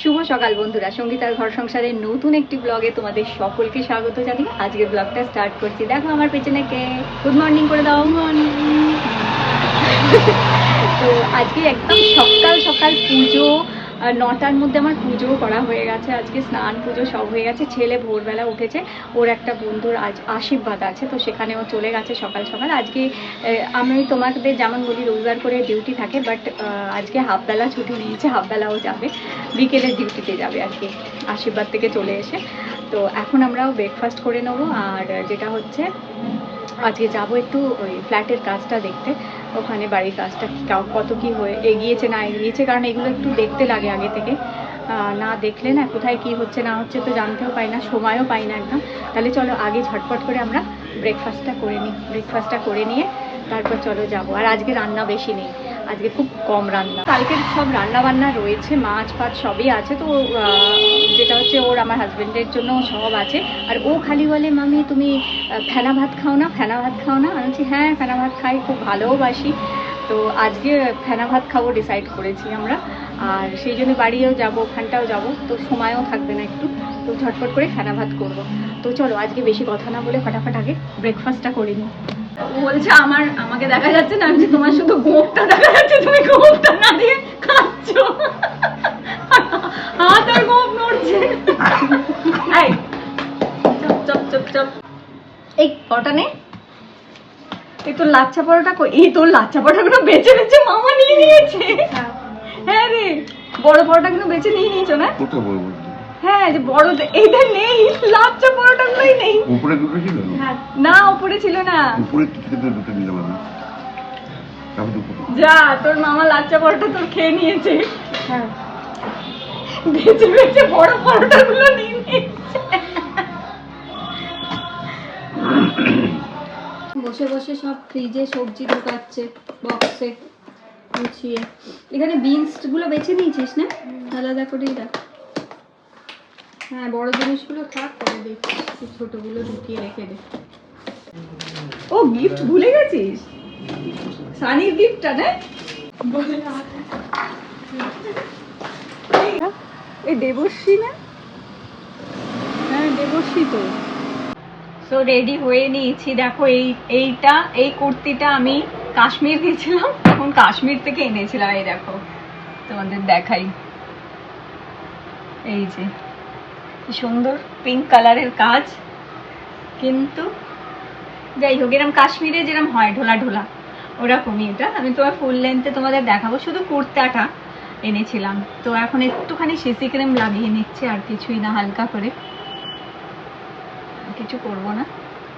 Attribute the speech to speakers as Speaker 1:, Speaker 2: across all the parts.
Speaker 1: শুভ সকাল বন্ধুরা, সঙ্গীতার ঘর সংসারের নতুন একটি ব্লগে তোমাদের সকলকে স্বাগত জানিয়ে আজকের ব্লগটা স্টার্ট করছি। দেখো আমার পেছনে কে, গুড মর্নিং করে দাও। তো আজকে একদম সকাল সকাল পুজো, 9টার মধ্যে আমার পুজোও করা হয়ে গেছে। আজকে স্নান পুজো সব হয়ে গেছে। ছেলে ভোরবেলা উঠেছে, ওর একটা বন্ধুর আজ আশীর্বাদ আছে, তো সেখানে ও চলে গেছে সকাল সকাল। আজকে আমি তোমাদের যেমন বলি রবিবার করে ডিউটি থাকে, বাট আজকে হাফবেলা ছুটি নিয়েছে, হাফবেলাও যাবে, বিকেলের ডিউটিতে যাবে আর কি, আশীর্বাদ থেকে চলে এসে। তো এখন আমরাও ব্রেকফাস্ট করে নেবো। আর যেটা হচ্ছে আজকে যাব একটু ওই ফ্ল্যাটের কাজটা দেখতে, ওখানে বাড়ির কাজটা কত কী হয়ে এগিয়েছে না এগিয়েছে, কারণ এগুলো একটু দেখতে লাগে আগে থেকে, না দেখলে না কোথায় কি হচ্ছে না হচ্ছে তো জানতেও পাই না, সময়ও পাই না একদম। তাহলে চলো আগে ঝটপট করে আমরা ব্রেকফাস্টটা করে নিই, ব্রেকফাস্টটা করে নিয়ে তারপর চলো যাব। আর আজকে রান্না বেশি নেই, আজকে খুব কম রান্না, কালকের সব রান্না বান্না রয়েছে, মাছ ফাছ সবই আছে। তো যেটা হচ্ছে ওর আমার হাজব্যান্ডের জন্য সব আছে। আর ও খালি বলে মামি তুমি ফেনা ভাত খাও না, ফেনা ভাত খাও না। আমি বলছি হ্যাঁ ফেনা ভাত খাই, খুব ভালোবাসি। তো আজকে ফেনা ভাত খাবো ডিসাইড করেছি আমরা, আর সেই জন্য বাড়িও যাব, ওখানটাও যাব, তো সময়ও থাকবে না একটু, তো ঝটপট করে ফেনা ভাত করবো। তো চলো আজকে বেশি কথা না বলে ফটাফট আগে ব্রেকফাস্টটা করে নিই। ও বলছে আমাকে দেখা যাচ্ছে না, আমি তোমার শুধু গোপটা দেখা যাচ্ছে, তুমি গোপটা না দিয়ে খাচ্ছ, হাত আর গোপ নড়ছে। এই চপ চপ চপ চপ, এই কটা নে, এই তোর লাচ্ছা পরোটা কই? এই তোর লাচ্ছা পরোটাগুলো বেছে বেছে মামা নিয়ে নিয়েছে। হ্যাঁ রে, বড় পরোটাগুলো বেছে নিয়ে নিয়েছো না?
Speaker 2: কত বড় বড়?
Speaker 1: হ্যাঁ যে বড়, এইটা নেই, লাচ্ছা পরোটাগুলোই নেই।
Speaker 2: উপরে দুটো ছিল
Speaker 1: না, উপরে ছিল না,
Speaker 2: উপরে থেকে দুটো নিলাম আমি। আমি দুটো
Speaker 1: যা, তোর মামা লাচ্ছা পরোটা তোর খেয়ে নিয়েছে। হ্যাঁ, বেছে বেছে বড় পরোটাগুলো নিয়ে নিয়েছে। বসে বসে সব ফ্রিজে সবজি ঢোকাচ্ছে বক্সে গুছিয়ে। এখানে বিনস গুলো বেছে নিয়েছিস না? আলাদা করেই রাখ। হ্যাঁ, বড় জিনিসগুলো থাক, পরে দেখি ছোটগুলো ঢুকিয়ে রেখে দে। ও গিফট ভুলে গেছিস? সানির গিফটটা না? এই দেবশ্রী না? হ্যাঁ দেবশ্রী তো। সো রেডি হয়ে নিয়েছি। দেখো এই কুর্তিটা আমি কাশ্মীর গেছিলাম, তখন কাশ্মীর থেকে এনেছিলাম। এই দেখো তোমাদের দেখাই, এই যে সুন্দর পিঙ্ক কালারের কাজ, কিন্তু যাই হোক এরকম কাশ্মীরে যেরকম হয় ঢোলা ঢোলা, ওরকমই এটা। আমি তোমার ফুল লেন্থে তোমাদের দেখাবো, শুধু কুর্তাটা এনেছিলাম। তো এখন একটুখানি সিসি ক্রিম লাগিয়ে নিচ্ছে, আর কিছুই না, হালকা করে, কিছু করবো না,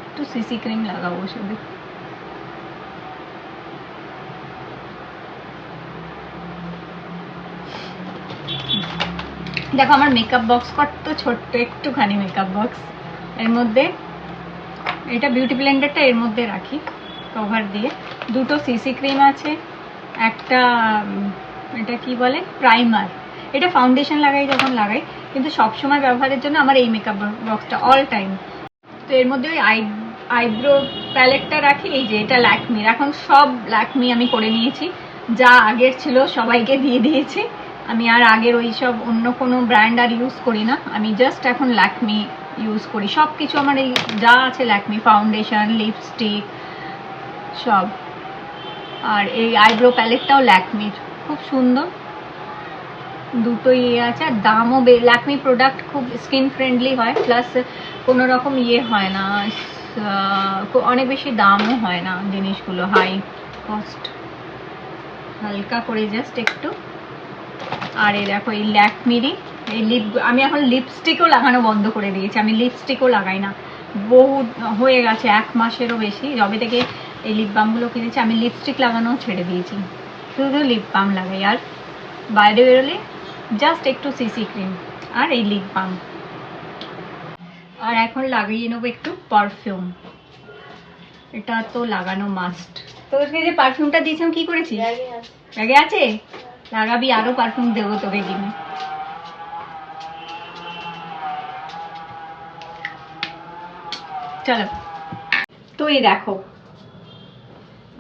Speaker 1: একটু সিসি ক্রিম লাগাবো শুধু। দেখো আমার মেকআপ বক্স কত ছোট্ট, একটুখানি মেকআপ বক্স, এর মধ্যে এটা বিউটি ব্লেন্ডারটা এর মধ্যে রাখি কভার দিয়ে। দুটো সিসি ক্রিম আছে, একটা এটা কি বলে প্রাইমার, এটা ফাউন্ডেশন লাগাই যখন লাগাই, কিন্তু সবসময় ব্যবহারের জন্য আমার এই মেকআপ বক্সটা অল টাইম। তো এর মধ্যে ওই আইব্রো প্যালেটটা রাখি, এই যে এটা ল্যাকমির, এখন সব ল্যাকমি আমি করে নিয়েছি, যা আগের ছিল সবাইকে দিয়ে দিয়েছি। আমি আর আগের ওই সব অন্য কোনো ব্র্যান্ড আর ইউজ করি না, আমি জাস্ট এখন ল্যাকমি ইউজ করি। সব কিছু আমার এই যা আছে ল্যাকমি, ফাউন্ডেশন, লিপস্টিক সব। আর এই আইব্রো প্যালেটটাও ল্যাকমির, খুব সুন্দর, দুটো ইয়ে আছে। আর দামও ল্যাকমি প্রোডাক্ট খুব স্কিন ফ্রেন্ডলি হয়, প্লাস কোনো রকম ইয়ে হয় না, অনেক বেশি দামও হয় না জিনিসগুলো, হাই কস্ট, হালকা করে জাস্ট একটু। আর এই দেখো এই ল্যাকমিরই এই আমি এখন লিপস্টিকও লাগানো বন্ধ করে দিয়েছি, আমি লিপস্টিকও লাগাই না, বহু হয়ে গেছে, 1 মাসেরও বেশি যবে থেকে এই লিপ বামগুলো কিনেছি, আমি লিপস্টিক লাগানো ছেড়ে দিয়েছি, শুধু লিপ বাম লাগাই। আর বাইরে বেরোলে জাস্ট একটু সিসি ক্রিম আর এই লিপ বাম। আর এখন লাগিয়ে নেবো একটু পারফিউম, এটা তো লাগানো মাস্ট। তোকে যে পারফিউমটা দিয়েছিলাম কি করেছিস? ব্যাগে আছে, লাগাবি, আরো পারফিউম দেবো তোকে কিনে। চলো, তো এই দেখো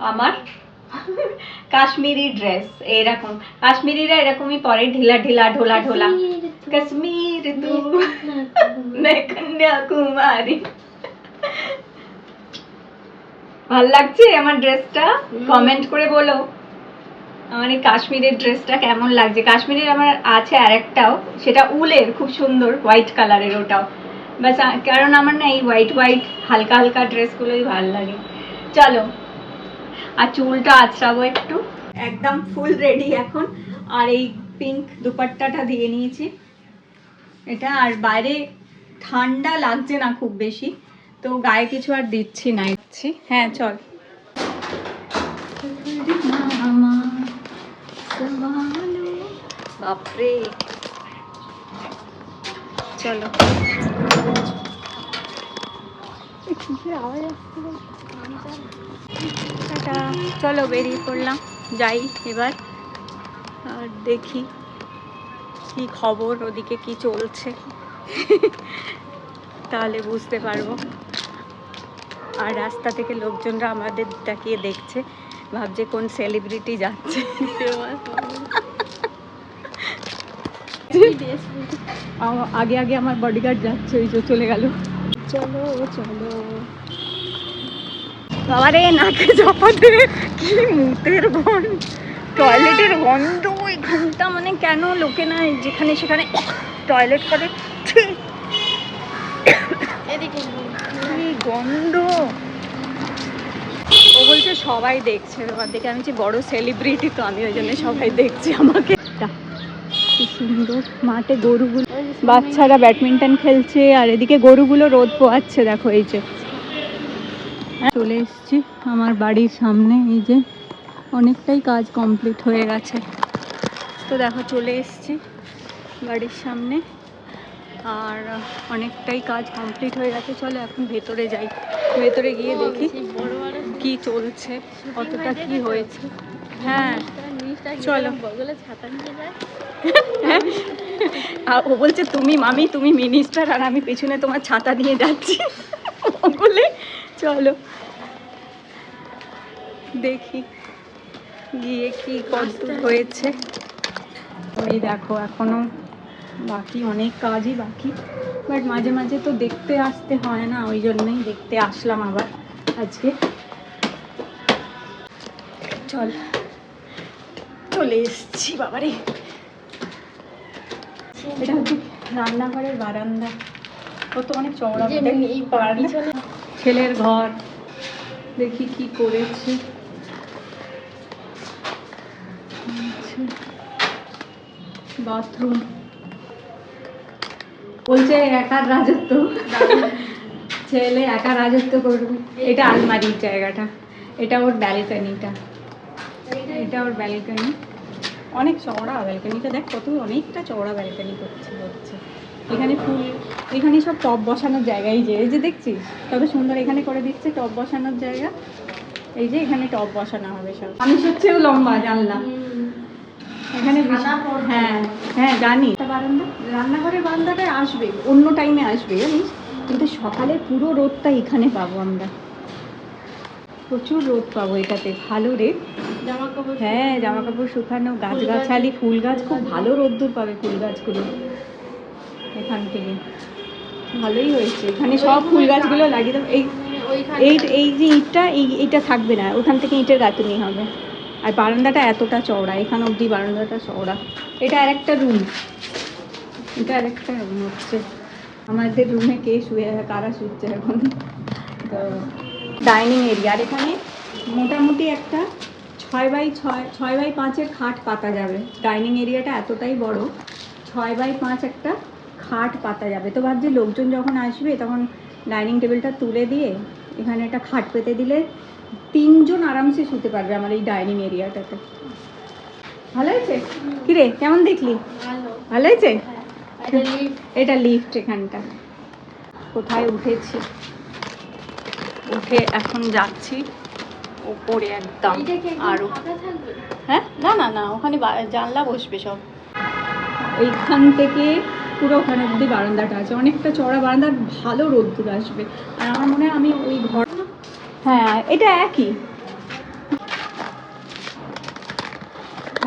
Speaker 1: আমার কাশ্মীরি ড্রেস, এরকম কাশ্মীরিরা এরকমই পরে, ঢিলা ঢিলা ঢোলা ঢোলা। কাশ্মীর তু मैं কন্যাকুমারী। ভাল লাগছে আমার ড্রেসটা? কমেন্ট করে বলো আমার এই কাশ্মীরের ড্রেসটা কেমন লাগছে। কাশ্মীরের আমার আছে আরেকটাও, সেটা উলের, খুব সুন্দর হোয়াইট কালারের ওটাও। বাস কারণ আমার না এই হোয়াইট হোয়াইট হালকা হালকা ড্রেসগুলোই ভালো লাগে। চলো, আর চুলটা আঁচড়াবো একটু। একদম ফুল রেডি এখন। আর এই পিঙ্ক দুপাট্টাটা দিয়ে নিয়েছি এটা। আর বাইরে ঠান্ডা লাগছে না খুব বেশি, তো গায়ে কিছু আর দিচ্ছি না। হ্যাঁ চল। বাপরে, চলো। টাটা, চলো বেরিয়ে পড়লাম, যাই এবার। আর দেখি কি খবর, ওদিকে কি চলছে তাহলে বুঝতে পারবো। আর রাস্তা থেকে লোকজনরা আমাদের তাকিয়ে দেখছে, ভাবছে কোন সেলিব্রিটি যাচ্ছে। আগে আগে আমার বডিগার্ড যাচ্ছে, ওই যে চলে গেল। চলো চলো বাবারে, নাকে জপাতে কি মুতের গন্ধ, টয়লেটের গন্ধ এখানটা। মানে কেন লোকে না যেখানে সেখানে টয়লেট করে, কি গন্ধ। ও বলছে সবাই দেখছে, এবার দেখে আমি যে বড় সেলিব্রিটি, তো আমি ওই জন্য সবাই দেখছি আমাকে। কি সুন্দর মাঠে গরুগুলো, বাচ্চারা ব্যাডমিন্টন খেলছে, আর এদিকে গরুগুলো রোদ পোয়াচ্ছে। দেখো এই যে চলে এসেছি আমার বাড়ির সামনে। এই যে অনেকটাই কাজ কমপ্লিট হয়ে গেছে, তো দেখো চলে এসেছি বাড়ির সামনে। আর অনেকটাই কাজ কমপ্লিট হয়ে গেছে। চলো এখন ভেতরে যাই, ভেতরে গিয়ে দেখি কি চলছে, কতটা কি হয়েছে। হ্যাঁ চলো। আর ও বলছে তুমি মামি, তুমি মিনিস্টার, আর আমি পেছনে তোমার ছাতা নিয়ে যাচ্ছি বলে। চলো দেখি গিয়ে কি কত হয়েছে। ওই দেখো এখনো বাকি, অনেক কাজই বাকি, বাট মাঝে মাঝে তো দেখতে আসতে হয় না, ওই জন্যই দেখতে আসলাম আবার আজকে। চল, চলে এসছি বাবারে। এটা হচ্ছে রান্নাঘরের বারান্দা, ও তো অনেক চওড়া। ছেলের ঘর, দেখি কি করেছে। বাথরুম, বলছে একার রাজত্ব, ছেলে একা রাজত্ব করবে। এটা আলমারির জায়গাটা, এটা ওর ব্যালকনিটা, এটা ওর ব্যালকনি। অনেক চওড়া ব্যালকনিটা, দেখ কত অনেকটা চওড়া ব্যালকনি করছে হচ্ছে। এখানে ফুল, এখানে সব টব বসানোর জায়গা। এই যে এই যে দেখছিস কত সুন্দর এখানে করে দিচ্ছে টব বসানোর জায়গা। এই যে এখানে টব বসানো হবে সব। আমি সবচেয়ে লম্বা জানলা এখানে। হ্যাঁ হ্যাঁ জানি। বারান্দা, রান্নাঘরের বারান্দাটায় আসবে, অন্য টাইমে আসবে জানিস, কিন্তু সকালে পুরো রোদটা এখানে পাবো আমরা, প্রচুর রোদ পাবো এটাতে। ভালো রে, জামা কাপড়, হ্যাঁ জামা কাপড় শুকানো, গাছগাছালি, ফুল গাছ, খুব ভালো রোদ্দুর পাবে ফুল গাছগুলো এখান থেকে। ভালোই হয়েছে, এখানে সব ফুল গাছগুলো লাগিয়ে দেবো। এই এই যে ইটটা, এইটা থাকবে না, ওখান থেকে ইটের গাঁথুনি হবে। আর বারান্দাটা এতটা চওড়া, এখান অবধি বারান্দাটা চওড়া। এটা আর একটা রুম, এটা আর একটা রুম হচ্ছে আমাদের। রুমে কে শুয়ে, কারা শুচ্ছে এখন। তো ডাইনিং এরিয়া, আর এখানে মোটামুটি একটা 6x5 খাট পাতা যাবে। ডাইনিং এরিয়াটা এতটাই বড়, 6x5 একটা খাট পাতা যাবে। তো ভাবছি লোকজন যখন আসবে তখন ডাইনিং টেবিলটা তুলে দিয়ে এখানে একটা খাট পেতে দিলে 3 জন আরামসে শুতে পারবে আমার এই ডাইনিং এরিয়াটাতে। ভালো হয়েছে? কিরে কেমন দেখলি? ভালো হয়েছে? এটা লিফট, এখানটা কোথায় উঠেছি, উঠে এখন যাচ্ছি ওপরে একদম। আর হ্যাঁ না না না, ওখানে জানলা বসবে সব। এইখান থেকে পুরো ওখানে অবধি বারান্দাটা আছে, অনেকটা চড়া বারান্দা, ভালো রোদ্দুর আসবে। আর আমার মনে হয় আমি ওই ঘর, হ্যাঁ এটা একই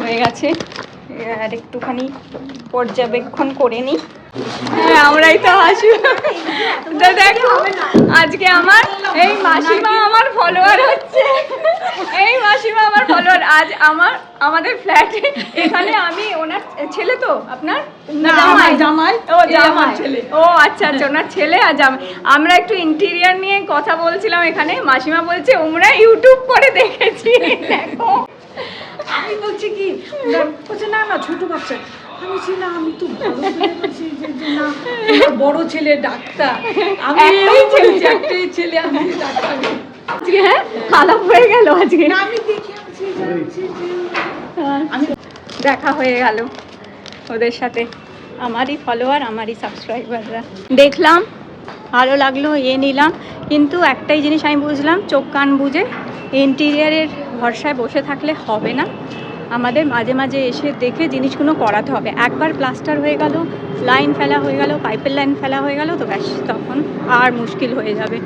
Speaker 1: হয়ে গেছে। আর একটুখানি পর্যবেক্ষণ করে নিই। হ্যাঁ, আমরাই তো আসি। দেখো আজকে আমার এই মাসিমা আমার ফলোয়ার হচ্ছে, এই মাসিমা আমার ফলোয়ার। আজ আমাদের ফ্ল্যাটে এখানে আমি ওনার ছেলে তো আপনার জামাই ও জামাই ছেলে ও আচ্ছা আচ্ছা ওনার ছেলে আর জামাই। আমরা একটু ইন্টেরিয়ার নিয়ে কথা বলছিলাম এখানে, মাসিমা বলছে ওমরা ইউটিউব করে দেখেছি। দেখো
Speaker 3: আমি বলছি কি বলছে না না ছোট বাচ্চা, আমি বলছি না আমি তো ভালো করে বলছি যে না আমার বড় ছেলে ডাক্তার, আমি একটাই ছেলে আমি ডাক্তার।
Speaker 1: আজকে হ্যাঁ আলাপ হয়ে গেল আজকে,
Speaker 3: না আমি দেখে আসছি যাচ্ছি
Speaker 1: আমি দেখা হয়ে গেল ওদের সাথে, আমারই ফলোয়ার আমারই সাবস্ক্রাইবাররা। দেখলাম ভালো লাগলো, নিলাম, কিন্তু একটাই জিনিস আমি বুঝলাম, চোখ কান বুঝে ইন্টেরিয়ারের ভরসায় বসে থাকলে হবে না, আমাদের মাঝে মাঝে এসে দেখে জিনিসগুলো করাতে হবে। একবার প্লাস্টার হয়ে গেল, লাইন ফেলা হয়ে গেল, পাইপের লাইন ফেলা হয়ে গেল, তো ব্যাস তখন আর মুশকিল হয়ে যাবে।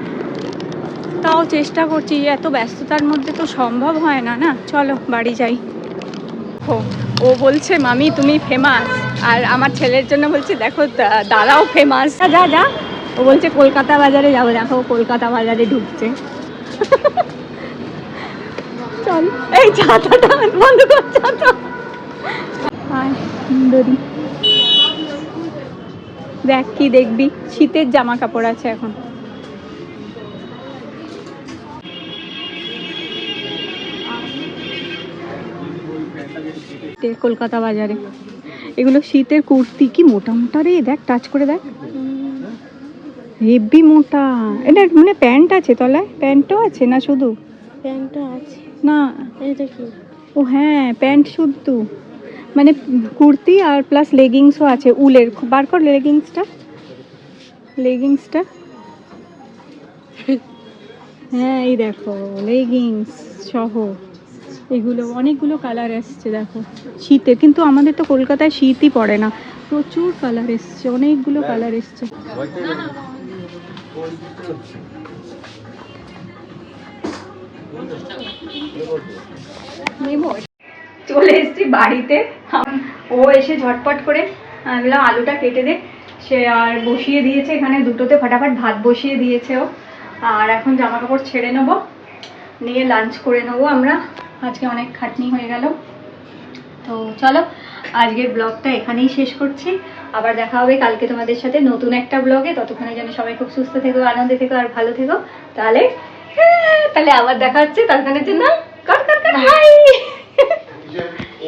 Speaker 1: তাও চেষ্টা করছি, এত ব্যস্ততার মধ্যে তো সম্ভব হয় না। না চলো বাড়ি যাই। ও বলছে মামি তুমি ফেমাস, আর আমার ছেলের জন্য বলছে দেখো দাদাও ফেমাস। যা যা, ও বলছে কলকাতা বাজারে যাবো, দেখো কলকাতা বাজারে ঢুকছে। চল এই ছাতাটা বন্ধ কর, ছাতা সুন্দরী। দেখ কি দেখবি, শীতের জামা কাপড় আছে এখন। কলকাতা বাজারে এগুলো শীতের কুর্তি, কি মোটা মোটা রে, দেখ টাচ করে দেখ, হেভি মোটা। এটা মানে প্যান্ট আছে তলায়, প্যান্টও আছে না শুধু
Speaker 3: প্যান্টটা আছে
Speaker 1: না?
Speaker 3: এটা কি?
Speaker 1: ও হ্যাঁ প্যান্ট শুদ্ধ, মানে কুর্তি আর প্লাস লেগিংসও আছে উলের। বার কর লেগিংসটা, লেগিংসটা হ্যাঁ এই দেখো লেগিংস সহ, এগুলো অনেকগুলো কালার এসছে দেখো শীতের, কিন্তু আমাদের তো কলকাতায় শীতই পড়ে না, প্রচুর কালার এসছে, অনেকগুলো কালার এসছে। চলে এসছি বাড়িতে, ও এসে ঝটপট করে বললাম আলুটা কেটে দে, সে আর বসিয়ে দিয়েছে এখানে দুটোতে, ফটাফট ভাত বসিয়ে দিয়েছে ও। আর এখন জামা কাপড় ছেড়ে নেবো, নিয়ে লাঞ্চ করে নেবো আমরা, আজকে অনেক খাটনি হয়ে গেল। তো চলো আজকের ব্লগটা এখানেই শেষ করছি, আবার দেখা হবে কালকে তোমাদের সাথে নতুন একটা ব্লগে। ততক্ষণে যেন সবাই খুব সুস্থ থেকো, আনন্দে থেকো আর ভালো থেকো। তাহলে আবার দেখা হচ্ছে, ততক্ষণের জন্য কর কর কর বাই।